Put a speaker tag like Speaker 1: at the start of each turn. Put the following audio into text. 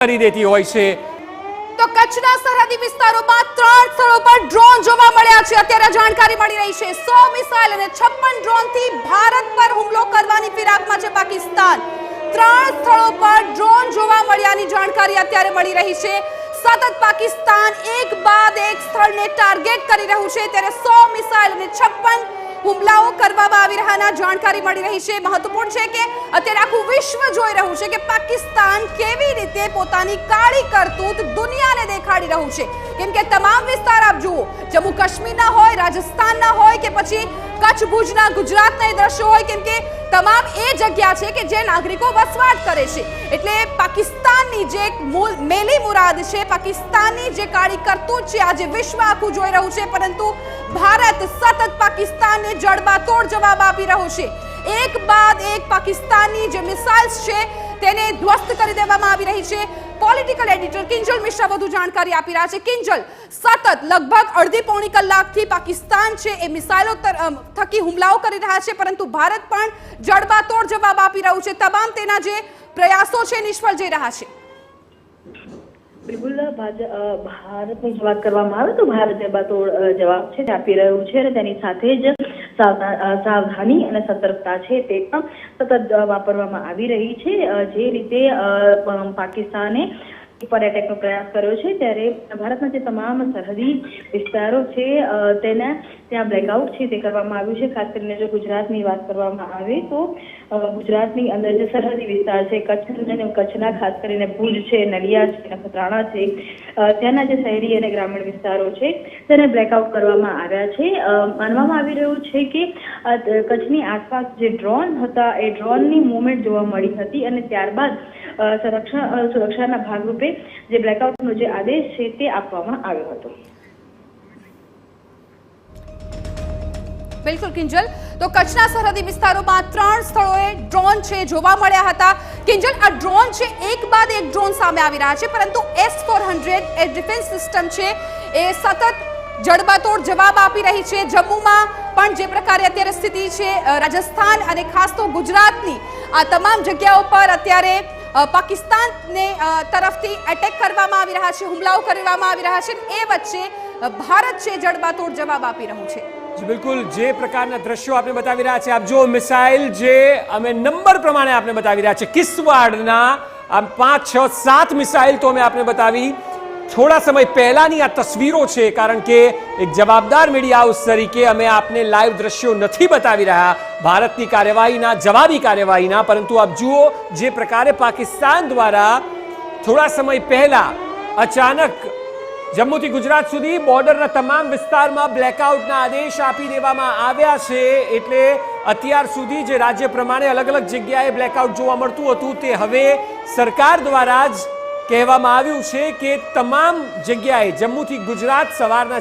Speaker 1: કરી દેતી હોય છે।
Speaker 2: તો કચ્છના સરહદી વિસ્તારોમાં 3 સ્થળો પર ડ્રોન જોવા મળ્યા છે। અત્યારે જાણકારી મળી રહી છે 100 મિસાઇલ અને 56 ડ્રોનથી ભારત પર હુમલો કરવાની ફિરાકમાં છે પાકિસ્તાન। 3 સ્થળો પર ડ્રોન જોવા મળ્યાની જાણકારી અત્યારે મળી રહી છે। સતત પાકિસ્તાન એક બાદ એક સ્થળને ટાર્ગેટ કરી રહ્યું છે, ત્યારે 100 મિસાઇલ અને 56 હુમલાઓ કરવામાં આવી રહ્યાના જાણકારી મળી રહી છે। મહત્વપૂર્ણ છે કે અત્યારે આખું વિશ્વ જોઈ રહ્યું છે કે પાકિસ્તાન કેવી રીતે પોતાની કાળી કરતૂત દુનિયાને દેખાડી રહ્યું છે, કેમ કે તમામ વિસ્તાર આપ જુઓ, જમ્મુ કાશ્મીરના હોય, રાજસ્થાનના હોય કે પછી કચ્છ ભુજના ગુજરાતના દ્રશ્યો હોય, કેમ કે તમામ એ જગ્યા છે કે જે નાગરિકો વસવાટ કરે છે। એટલે પાકિસ્તાનની જે મેલી મુરાદ છે, પાકિસ્તાનની જે કાળી કરતૂત છે, આજે વિશ્વ આખું જોઈ રહ્યું છે, પરંતુ ભારત સતત પાકિસ્તાનને જડબાતોડ જવાબ આપી રહ્યું છે। એક બાદ એક પાકિસ્તાનની જે મિસાઇલ્સ છે તેને ધ્વસ્ત કરી દેવામાં આવી રહી છે। પોલિટિકલ એડિટર કિંજલ મિશ્રા વધુ જાણકારી આપી રહ્યા છે। કિંજલ, સતત લગભગ અડધી પોણી કલાકથી પાકિસ્તાન છે એ મિસાઇલો થકી હુમલાઓ કરી રહ્યા છે, પરંતુ ભારત પણ જડબાતોડ જવાબ આપી રહ્યું છે। તમામ તેના જે પ્રયાસો છે નિષ્ફળ જઈ રહ્યા છે।
Speaker 3: બિલકુલ, ભારતની વાત કરવામાં આવે તો ભારત જડબાતોડ જવાબ છે આપી રહ્યું છે અને તેની સાથે જ સાવધાની અને સતર્કતા છે તે પણ સતત વાપરવામાં આવી રહી છે। જે રીતે પાકિસ્તાને પર એટેકનો પ્રયાસ કર્યો છે, ત્યારે ભારતના જે તમામ સરહદી વિસ્તારો છે ત્યાં બ્લેકઆઉટ છે તે કરવામાં આવ્યું છે। ખાસ કરીને જો ગુજરાતની વાત કરવામાં આવે તો ગુજરાતની અંદર જે સરહદી વિસ્તાર છે, કચ્છના ખાસ કરીને ભુજ છે, નલિયા છે, નખત્રાણા છે, ત્યાંના જે શહેરી અને ગ્રામીણ વિસ્તારો છે તેને બ્લેકઆઉટ કરવામાં આવ્યા છે। માનવામાં આવી રહ્યું છે કે કચ્છની આસપાસ જે ડ્રોન હતા એ ડ્રોનની મૂવમેન્ટ જોવા મળી હતી અને ત્યારબાદ સુરક્ષાના ભાગરૂપે જે બ્લેકઆઉટનો જે આદેશ છે તે આપવામાં આવ્યો હતો।
Speaker 2: બિલકુલ કિંજલ, તો કચ્છના સરહદી વિસ્તારોમાં 3 સ્થળોએ ડ્રોન છે જોવા મળ્યા હતા। કિંજલ, આ ડ્રોન છે એક બાદ એક ડ્રોન સામે આવી રહ્યા છે, પરંતુ S-400 એર ડિફેન્સ સિસ્ટમ છે એ સતત જડબાતોડ જવાબ આપી રહી છે। જમ્મુમાં પણ જે પ્રકારે અત્યારે સ્થિતિ છે, રાજસ્થાન અને ખાસ તો ગુજરાતની આ તમામ જગ્યાઓ પર અત્યારે પાકિસ્તાનને તરફથી એટેક કરવામાં આવી રહ્યા છે, હુમલાઓ કરવામાં આવી રહ્યા છે, એ વચ્ચે ભારત છે જડબાતોડ જવાબ આપી રહ્યું છે।
Speaker 1: બિલકુલ, જે પ્રકારના દ્રશ્યો આપણે બતાવી રહ્યા છે, આપ જો મિસાઇલ જે અમે નંબર પ્રમાણે આપણે બતાવી રહ્યા છે, કિસવાડના 5, 6, 7 મિસાઇલ તો અમે આપણે બતાવી। થોડા સમય પહેલાની આ તસવીરો છે, કારણ કે એક જવાબદાર મીડિયા હાઉસ તરીકે અમે આપને લાઈવ દ્રશ્યો નથી બતાવી રહ્યા ભારતની કાર્યવાહીના, જવાબી કાર્યવાહીના, પરંતુ આપ જુઓ જે પ્રકારે પાકિસ્તાન દ્વારા થોડા સમય પહેલા અચાનક જમ્મુથી ગુજરાત સુધી બોર્ડરના તમામ વિસ્તારમાં બ્લેકઆઉટના આદેશ આપી દેવામાં આવ્યા છે। એટલે અત્યાર સુધી જે રાજ્ય પ્રમાણે અલગ અલગ જગ્યાએ બ્લેકઆઉટ જોવા મળતું હતું તે હવે સરકાર દ્વારા જ કહેવામાં આવ્યું છે કે તમામ જગ્યાએ જમ્મુથી ગુજરાત સવારના